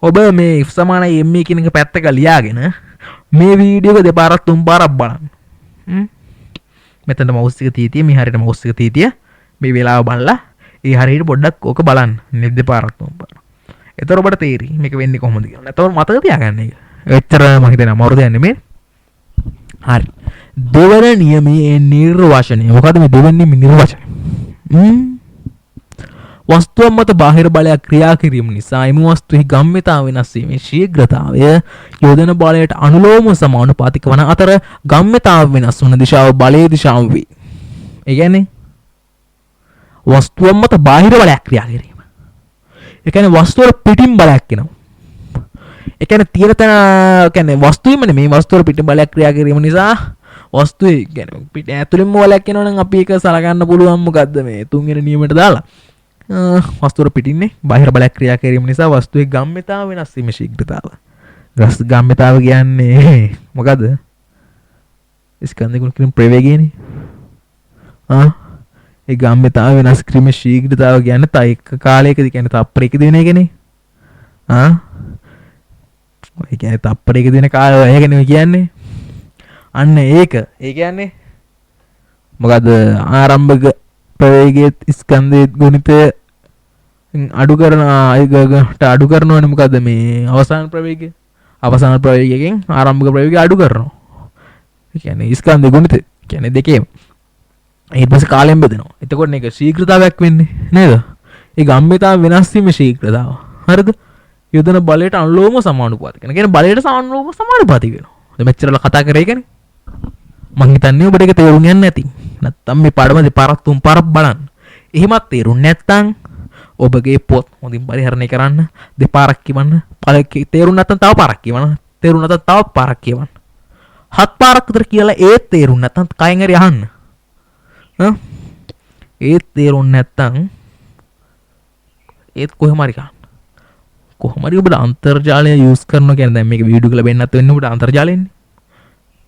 ඔබ මේ f සමාන m කියන එක පැත්තක ලියාගෙන මේ වීඩියෝ එක දෙපාරක් තුන් පාරක් බලන්න. මෙතන මවුස් එක තීතිය මේ හරියට මවුස් එක තීතිය මේ වෙලාව බලලා ඒ හරියට පොඩ්ඩක් ඕක බලන්න. නිද්ද පාරක් තුන් පාරක්. එතකොට ඔබට තේරෙයි මේක වෙන්නේ කොහොමද කියලා. නැත්නම් මතක තියාගන්න එක. එච්චර මම හිතන්නේ අමාරු දෙයක් නෙමෙයි. හරි. දෙවන නියමයේ නිර්වචනය. මොකද්ද මේ දෙවෙනි නිර්වචනය? වස්තුව මත බාහිර බලයක් ක්‍රියා කිරීම නිසා එම වස්තුවේ ගම්මිතාව වෙනස් වීමේ ශීඝ්‍රතාවය යොදන බලයට අනුලෝම සමානුපාතික වන අතර ගම්මිතාව වෙනස් වන දිශාව බලයේ දිශාව වේ. ඒ කියන්නේ වස්තුව මත බාහිර බලයක් ක්‍රියා කිරීම. ඒ කියන්නේ වස්තුව පිටින් බලයක් එනවා. ඒ කියන්නේ තියෙන තැන කියන්නේ වස්තුවෙම නෙමෙයි වස්තුව පිටින් බලයක් ක්‍රියා කිරීම නිසා වස්තුවේ කියන්නේ පිට ඇතුළෙන්ම බලයක් එනවා නම් අපි ඒක සලකන්න පුළුවන් මොකද්ද මේ තුන්වෙනි නියමයට දාලා වස්තුව පිටින්නේ බාහිර බලයක් ක්‍රියා කිරීම නිසා වස්තුවේ ගම්මිතාව වෙනස් වීම ශීඝ්‍රතාව. ගම්මිතාව කියන්නේ මොකද්ද? ස්කන්ධ ගුණ කිරීම ප්‍රවේගයනේ. ඒ ගම්මිතාව වෙනස් කිරීම ශීඝ්‍රතාව කියන්නේ තා එක කාලයකදී කියන්නේ තප්පරයකදී වෙන එකනේ. ඒ කියන්නේ තප්පරයකදී වෙන කාලය ඒකනේ කියන්නේ. අන්න ඒක. ඒ කියන්නේ මොකද්ද? ආරම්භක ප්‍රවේගයේ ස්කන්ධයේ ගුණිතය අඩු කරන අඩු කරනවනේ මොකද්ද මේ අවසාන ප්‍රවේගය. අවසාන ප්‍රවේගයෙන් ආරම්භක ප්‍රවේගය අඩු කරනවා. ඒ කියන්නේ ස්කන්ධ ගුණිතය කියන්නේ දෙකේම. ඊට පස්සේ කාලයෙන් බෙදෙනවා. එතකොට මේක ශීඝ්‍රතාවයක් වෙන්නේ නේද? ඒ ගම්මිතාව වෙනස් වීම ශීඝ්‍රතාව. හරිද? යොදන බලයට අනුලෝම සමානුපාතික. කියන්නේ බලයට අනුලෝම සමානුපාතික වෙනවා. දැන් මෙච්චරලා කතා කරේ ඒකනේ. මං හිතන්නේ ඔබට ඒක තේරුම් යන්නේ නැති. නැත්තම් මේ පාඩම දෙපාරක් තුන් පාරක් බලන්න. එහෙමත් තේරුන්නේ නැත්තම් ඔබගේ පොත් හොඳින් පරිහරණය කරන්න දෙපාරක් කියවන්න. තේරුම් නැත්තම් තව පාරක් කියවන්න. තේරුම් නැත්තම් තව පාරක් කියවන්න. හත් පාරක් විතර කියලා ඒත් තේරුම් නැත්තම් කයෙන් හරි අහන්න. ඒත් තේරුම් නැත්තම් ඒත් කොහොම හරි ගන්න. කොහොම හරි ඔබට අන්තර්ජාලය යූස් කරනවා කියන්නේ දැන් මේක වීඩියෝ එකල වෙන්නත් වෙන්නේ ඔබට අන්තර්ජාලයෙන්නේ.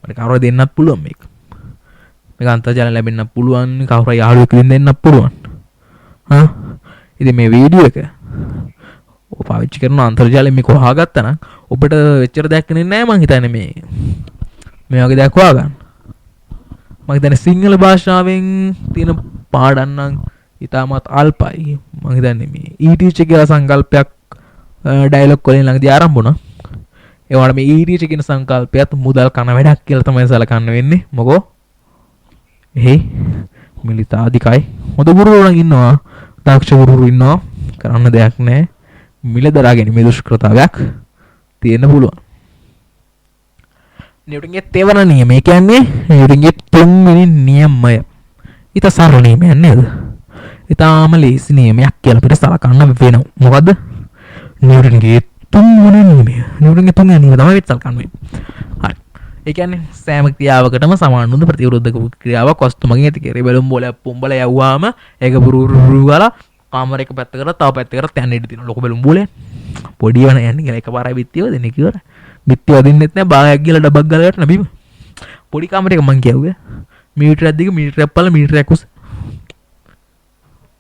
මට කවුරුහරි දෙන්නත් පුළුවන් මේක. මේක අන්තර්ජාලයෙන් ලැබෙන්නත් පුළුවන්. කවුරුහරි යාළුවෙක් දෙන්නත් පුළුවන්. ඉතින් මේ වීඩියෝ එක ඔබ පාවිච්චි කරන අන්තර්ජාලයෙන් මේක හොයාගත්තා නම් ඔබට වෙච්චර දෙයක් නෙන්නේ නැහැ මං හිතන්නේ මේ වගේ දෙයක් හොයාගන්න. මම හිතන්නේ සිංහල භාෂාවෙන් තියෙන පාඩම් නම් ඉතාමත් අල්පයි. මම හිතන්නේ මේ ඊටීචර් කියලා සංකල්පයක් ඩයලොග් වලින් ළඟදී ආරම්භ වුණා. ඒ වගේම මේ ඊටීචර් කියන සංකල්පයත් මුදල් කන වැඩක් කියලා තමයි සලකන්න වෙන්නේ. මොකෝ? එහේ මිලිතාදිකයි. හොඳ ගුරුවරු නම් ඉන්නවා. තාක්ෂ ගුරුවරු ඉන්නවා. කරන්න දෙයක් නැහැ. මිල දරා ගැනීම දුෂ්කරතාවයක් තියෙන්න පුළුවන්. නිව්ටන්ගේ තෙවන නියමය කියන්නේ නිව්ටන්ගේ තුන්වෙනි නියමය. ඊට සරල නියමයක් නේද? ඊටාම ලේසි නියමයක් කියලා අපිට සලකන්න වෙනවා. මොකද්ද? නිව්ටන්ගේ තුන්වෙනි නියමය. නිව්ටන්ගේ තුන්වෙනි නියමය තමයි වෙත් සලකන්නේ. හරි. ඒ කියන්නේ සෑම ක්‍රියාවකටම සමාන වූ ප්‍රතිවිරුද්ධ ක්‍රියාවක් වස්තු මගින් ඇති කෙරේ. බැලුම් බෝලයක් පුම්බල යවුවාම ඒක පුරුරු ගාලා කාමරයක පැත්තකට තව පැත්තකට යන්න ඉඩ තියෙනවා. ලොකු බැලුම් බෝලයක් පොඩි වෙන යන්නේ කියලා එකපාරයි බිත්තියව දෙන්නේ කියලා. බිත්තිය වදින්නෙත් නෑ භාගයක් ගිහලා ඩබක් ගාලා ගන්න බීම. පොඩි කාමරයක මං කියුවේ මීටරයක් දිග මීටරයක් පළ මීටරයක් උස.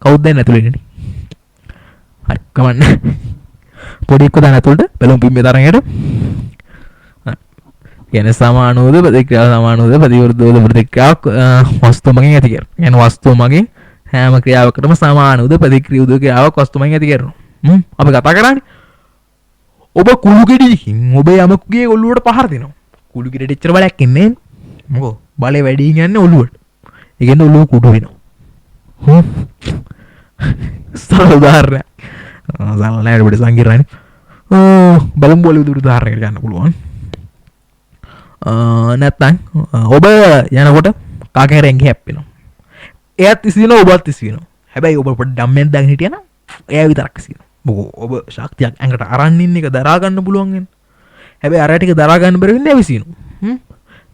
කවුද දැන් ඇතුලේ ඉන්නේ? හරි කමන්න. පොඩි එක්ක දාන ඇතුලට බැලුම් පිම්මේ තරංගයට. කියන්නේ සමාන වූ ප්‍රතික්‍රියාව සමාන වූ ප්‍රතිවිරුද්ධ ප්‍රතික්‍රියාවක් වස්තු මගින් ඇති කරනවා. කියන්නේ වස්තු මගින් හැම ක්‍රියාවකටම සමාන වූ ප්‍රතික්‍රියාව ක්‍රියාවක් වස්තු මගින් ඇති කරනවා. අපි කතා කරන්නේ ඔබ කුළු ගෙඩියකින් ඔබ යමකුගේ ඔළුවට පහර දෙනවා. කුළු ගෙඩියට එච්චර බලයක් එන්නේ නැහැ. මොකෝ බලේ වැඩි යන්නේ ඔළුවට. ඒ කියන්නේ ඔළුව කුඩු වෙනවා. සරල උදාහරණයක්. සරල නෑ අපිට සංකීර්ණයි. බලමු බෝලෙ උදාහරණයක් ගන්න පුළුවන්. නැත්තම් ඔබ යනකොට කාකේරෙන් හැප්පෙනවා. එයාත් ඉසිනවා ඔබත් ඉසිනවා. හැබැයි ඔබ පොඩ්ඩක් ඩම්මෙන් දැන් හිටියනම් එයා විතරක් ඉසිනවා. මොකෝ ඔබ ශක්තියක් ඇඟට අරන් ඉන්න එක දරා ගන්න පුළුවන් වෙන. හැබැයි අර ටික දරා ගන්න බැරි වෙන්නේ විසිනවා.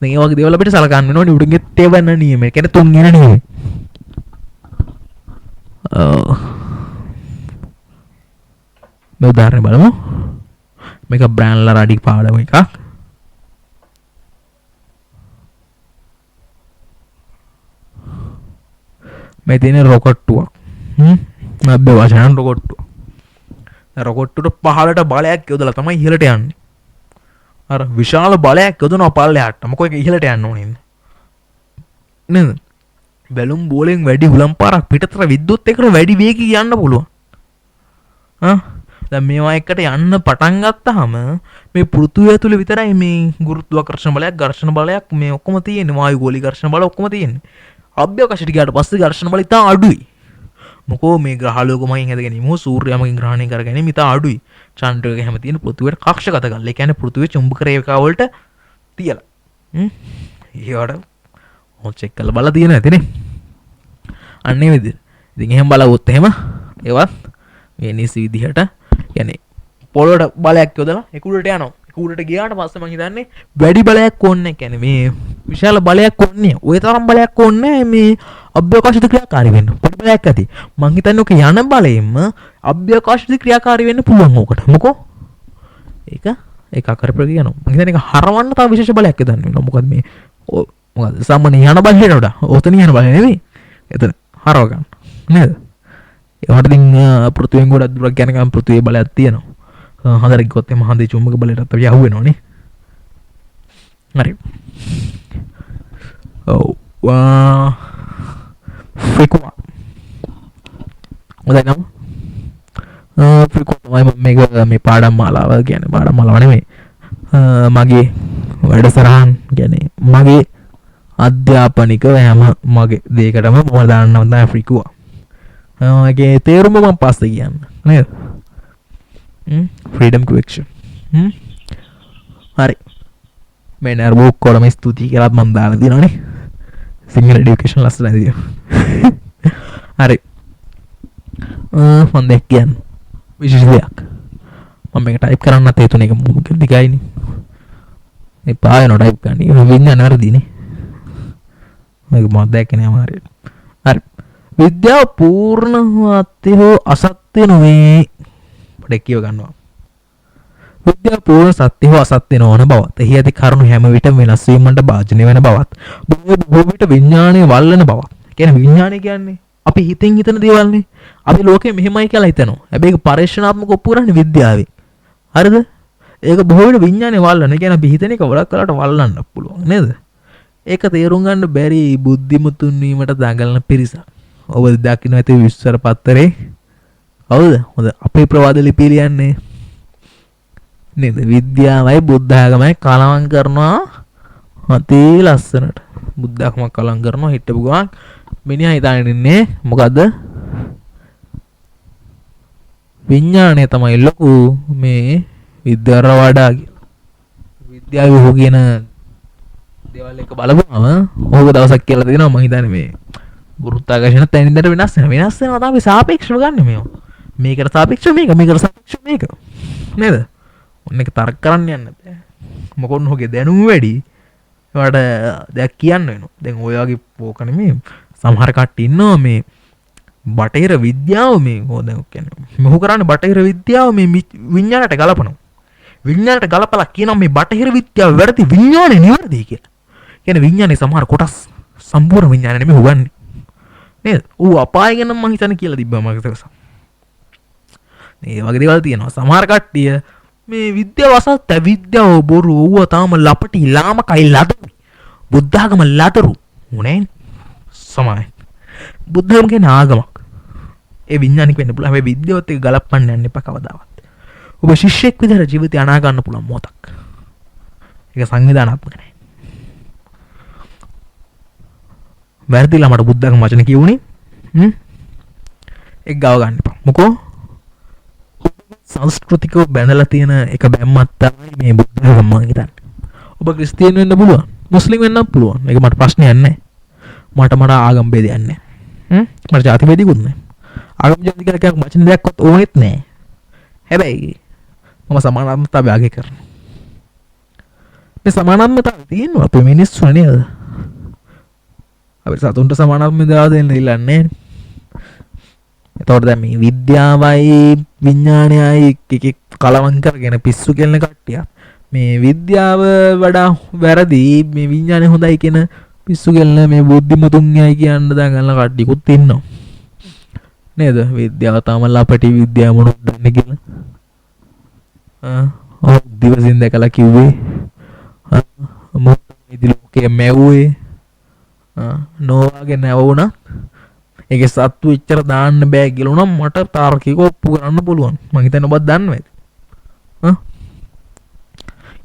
දැන් ඒ වගේ දේවල් අපිට සලකන්න වෙනවා. උඩින් තේවන්න නියමයි. කියන්නේ තුන් වෙන නියමයි. මේ උදාහරණ බලමු. මේක බ්‍රෑන්ලා රඩි පාඩම එකක්. මේ තියෙන රොකට්ටුවක්. අබ්බේ වචන රොකට්ටුව. රොකට්ටුවට පහළට බලයක් යොදලා තමයි ඉහළට යන්නේ. අර විශාල බලයක් යොදනවා පල්ලෙහාට. මොකෝ ඒක ඉහළට යන්න ඕනේ නේද? බැලුම් බෝලෙන් වැඩි හුලම් පාරක් පිටතට විද්‍යුත් එකට වැඩි වේගයකින් යන්න පුළුවන්. දැන් මේවා එකට යන්න පටන් ගත්තාම මේ පෘථුවිය තුල විතරයි මේ ගුරුත්වාකර්ෂණ බලයක්, ඝර්ෂණ බලයක් මේ ඔක්කොම තියෙන්නේ. වායු ගෝලී ඝර්ෂණ බල ඔක්කොම තියෙන්නේ. අභ්‍යවකාශයට ගියාට පස්සේ ඝර්ෂණ බල ඉතා අඩුයි. මොකෝ මේ ග්‍රහලෝක මගින් හැද ගැනීම සූර්යයාමගින් ග්‍රහණය කර ගැනීම ඉතා අඩුයි. චන්ද්‍රයක හැම තියෙන පෘථුවියට කක්ෂගත කරලා. ඒ කියන්නේ පෘථුවිය චුම්බක රේඛා වලට තියලා. ඊවට ඔය චෙක් කරලා බලලා තියෙන ඇතිනේ. අන්න ඒ විදිහට. ඉතින් එහෙම බලවොත් එහෙම ඒවත් මේ නිසි විදිහට يعني පොළොවට බලයක් යොදලා ඒක උඩට යනවා. ඒක උඩට ගියාට පස්සේ මම හිතන්නේ වැඩි බලයක් ඕනේ නැහැ. මේ විශාල බලයක් ඕනේ. ওই තරම් බලයක් ඕනේ මේ අභ්‍යවකාශිත ක්‍රියාකාරී වෙන්න. පොඩි බලයක් ඇති. මම හිතන්නේ ඔක යන බලයෙන්ම අභ්‍යවකාශිත ක්‍රියාකාරී වෙන්න පුළුවන් ඕකට. මොකෝ? ඒක අකරප්‍රක කියනවා. මම හිතන්නේ ඒක හරවන්න තව විශේෂ බලයක් යදන්න වෙනවා. මොකද මේ මොකද සාමාන්‍ය යන බලයට වඩා ඔතන යන බලය නෙමෙයි. එතන හරව ගන්න. නේද? ඒවට ඉතින් පෘථිවියෙන් ගොඩක් දුරක් යනකම් පෘථිවියේ බලයක් තියෙනවා. හතරක් ගොත් එම හන්දේ චුම්බක බලයට අපි යහුව වෙනවනේ. හරි. ෆ්‍රිකුවා. මොකද නම් ෆ්‍රිකුවා මේක මේ පාඩම් මාලාව කියන්නේ පාඩම් මාලාව නෙමෙයි. මගේ වැඩසටහන් කියන්නේ මගේ අධ්‍යාපනික හැම මගේ දෙයකටම මොකද දාන්නවා තමයි ෆ්‍රිකුවා. ඒකේ තේරුම මම පස්සේ කියන්න. නේද? freedom question. හරි. මේ නර්බුක් කොලම ස්තුති කියලා මම දාලා දිනවනේ. සිංහල এডুকেෂන් ලස්සනයි දිය. හරි. මම දැක් කියන්න. විශේෂ දෙයක්. මම මේක ටයිප් කරන්නත් හේතුනේ ඒක මොකද දිගයිනේ. මේ පායන ටයිප් කරන්නේ විඤ්ඤාණ වැරදිනේ. මේක මම දැක්කනේ අමාරුයි. හරි. විද්‍යාව පූර්ණ හෝ අසත්‍ය නොවේ. පොඩ්ඩක් කියව ගන්නවා. විද්‍යාව පූර්ණ සත්‍ය හෝ අසත්‍ය නොවන බවත්, එහි ඇති කරුණු හැම විටම වෙනස් වීමකට භාජනය වෙන බවත්, බොහෝ විට විඥානයේ වල්ලන බවත්. කියන්නේ විඥානය කියන්නේ අපි හිතින් හිතන දේවල්නේ. අපි ලෝකෙ මෙහෙමයි කියලා හිතනවා. හැබැයි ඒක පරීක්ෂණාත්මක ඔප්පු කරන්නේ විද්‍යාවෙන්. හරිද? ඒක බොහෝ විට විඥානයේ වල්ලන. කියන්නේ අපි හිතන එක ගොඩක් වෙලාවට වල්ලන්න පුළුවන් නේද? ඒක තේරුම් ගන්න බැරි බුද්ධිමතුන් වීමට දඟලන පිරිසක්. ඔබ දකින්න ඇති විශ්වර පත්තරේ හවුද? හොඳ අපේ ප්‍රවාද ලිපිය ලියන්නේ නේද? විද්‍යාවයි බුද්ධ ආගමයි කලවම් කරනවා අති ලස්සනට. බුද්ධ ආගම කලවම් කරනවා හිටපු ගමන් මිනිහා හිතාගෙන ඉන්නේ මොකද්ද? විඥාණය තමයි ලොකු මේ විද්‍යාවට වඩා කියලා. විද්‍යාවේ හො කියන දේවල් එක බලපුවම ඕක දවසක් කියලා දෙනවා මම හිතන්නේ මේ ගුරුත්වාකර්ෂණ තැනින්දට වෙනස් වෙනවා තමයි සාපේක්ෂව ගන්න මේවා. මේකට සාපේක්ෂව මේකට සාපේක්ෂව මේක. නේද? ඔන්න එක තර්ක කරන්න යන්න බෑ. මොකොන් හොගේ දැනුම වැඩි. ඒවට දෙයක් කියන්න වෙනවා. දැන් ඔය වගේ පෝක නෙමෙයි සමහර කට්ටිය ඉන්නවා මේ බටහිර විද්‍යාව මේ හොදන් කියන්නේ. මොහු කරන්නේ බටහිර විද්‍යාව මේ විඥාණයට ගලපනවා. විඥාණයට ගලපලා කියනවා මේ බටහිර විද්‍යාව වැරදි විඥාණය නිවැරදි කියලා. කියන්නේ විඥානේ සමහර කොටස් සම්පූර්ණ විඥානය නෙමෙයි හොගන්නේ. නේද? ඌ අපාය ගැන මම හිතන්නේ කියලා තිබ්බා මගේ තකස. මේ වගේ දේවල් තියෙනවා. සමහර කට්ටිය මේ විද්‍යාව අසත්‍ය විද්‍යාව බොරු ඌව තාම ලපටි ලාමකයි ලදරු. බුද්ධාගම ලදරු. උනේ සමයි. බුද්ධාගම කියන්නේ ආගමක්. ඒ විඥානික වෙන්න පුළුවන්. හැබැයි විද්‍යාවත් එක්ක ගලපන්න යන්න එපා කවදාවත්. ඔබ ශිෂ්‍යෙක් විදිහට ජීවිතය අනා ගන්න පුළුවන් මොහොතක්. ඒක සංවිධානාත්මක නෑ. වැරදිලා මට බුද්ධාගම වචන කියුණේ එක් ගාව ගන්න එපා. මොකෝ සංස්කෘතිකව බැඳලා තියෙන එක බැම්මක් තමයි මේ බුද්ධාගම මම හිතන්නේ. ඔබ ක්‍රිස්තියානි වෙන්න පුළුවන්. මුස්ලිම් වෙන්නත් පුළුවන්. ඒක මට ප්‍රශ්නයක් නැහැ. මට ආගම් ભેදයක් නැහැ. මට ජාති ભેදිකුත් නැහැ. ආගම් ජාති කියලා එකක් වචන දෙයක්වත් ඕනෙත් නැහැ. හැබැයි මම සමානාත්මතාවය අගය කරනවා. මේ සමානාත්මතාවය තියෙනවා අපේ මිනිස්සු නේද? අපිට සතුන්ට සමානාත්මතාවය දෙන්න ඉල්ලන්නේ. එතකොට දැන් මේ විද්‍යාවයි විඥානයයි එක කලවම් කරගෙන පිස්සු කියන කට්ටිය මේ විද්‍යාව වඩා වැරදි මේ විඥානය හොඳයි කියන පිස්සු කෙල්ල මේ බුද්ධිමතුන්යයි කියන්න දාගන්න කට්ටියකුත් ඉන්නවා නේද? විද්‍යාව තමයි අපට විද්‍යාව මොනවද දන්නේ කියලා දිවසින් දැකලා කිව්වේ මොකද ලෝකයේ මැව්වේ නෝවාගේ නැවුණා ඒකේ සත්තු එච්චර දාන්න බෑ කියලා උනම් මට තාර්කිකව ඔප්පු කරන්න පුළුවන්. මම හිතන්නේ ඔබත් දන්නවද?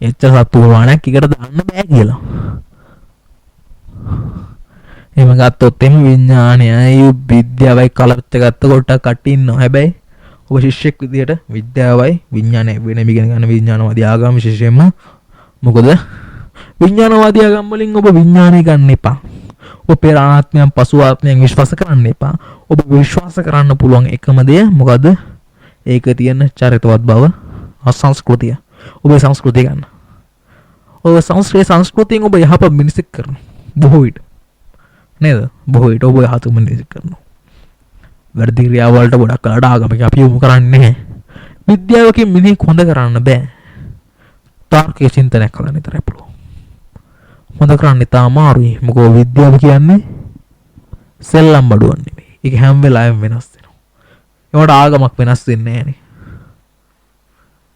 එච්චර සත්තු ප්‍රමාණයක් එකට දාන්න බෑ කියලා. එහෙම ගත්තොත් එimhe විඥානයයි විද්‍යාවයි කලප්ත ගත්ත කොට කට්ටිය ඉන්නවා. හැබැයි ඔබ ශිෂ්‍යෙක් විදියට විද්‍යාවයි විඥානයයි වෙනම ඉගෙන ගන්න විඥානවාදී ආගම විශේෂයෙන්ම මොකද විඥානවාදී ආගම් වලින් ඔබ විඥානය ගන්න එපා. ඔබ පෙර ආත්මයන් පසු ආත්මයන් විශ්වාස කරන්න එපා. ඔබ විශ්වාස කරන්න පුළුවන් එකම දේ මොකද? ඒක තියෙන චරිතවත් බව සංස්කෘතිය. ඔබේ සංස්කෘතිය ගන්න. ඔබ සංස්කෘතියෙන් ඔබ යහපත් මිනිසෙක් කරනවා. බොහෝ විට නේද? බොහෝ විට ඔබ යහපත් මිනිසෙක් කරනවා. වැඩි ක්‍රියාවලට ගොඩක් කලකට ආගමික අපි යොමු කරන්නේ නැහැ. විද්‍යාවකින් මිනිහෙක් හොඳ කරන්න බෑ. තාර්කික චින්තනයක් කරන්න විතරයි පුළුවන්. හොඳ කරන්න ඉතාම අමාරුයි. මොකද විද්‍යාව කියන්නේ සෙල්ලම් බඩුවක් නෙමෙයි. ඒක හැම වෙලාවෙම වෙනස් වෙනවා. ඒකට ආගමක් වෙනස් වෙන්නේ නැහනේ.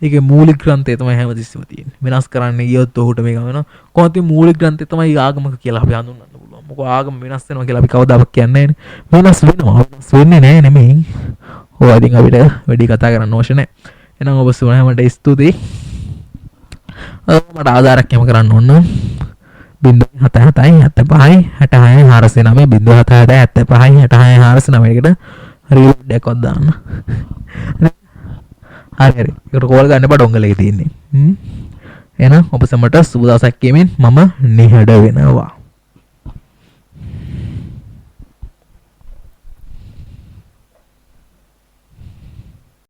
ඒකේ මූලික ග්‍රන්ථය තමයි හැමතිස්සෙම තියෙන්නේ. වෙනස් කරන්න ගියොත් ඔහුට මේක වෙනවා. කොහොමද මූලික ග්‍රන්ථය තමයි ආගමක කියලා අපි හඳුන්වන්න පුළුවන්. මොකද ආගම වෙනස් වෙනවා කියලා අපි කවදාවත් කියන්නේ නැහනේ. වෙනස් වෙනවා. වෙනස් වෙන්නේ නැහැ නෙමෙයි. ඔය ඉතින් අපිට වැඩි කතා කරන්න අවශ්‍ය නැහැ. එහෙනම් ඔබ සුවහමට ස්තුතියි. මට ආධාරයක් යම කරන්න ඕන. 077 රීලෝඩ් එකක් දාන්න. හරි. ඒකට කෝල් ගන්න එපා ඩොංගලේ තියෙන්නේ. එහෙනම් ඔබ සමට සුබ දවසක් කියමින් මම නිහඬ වෙනවා.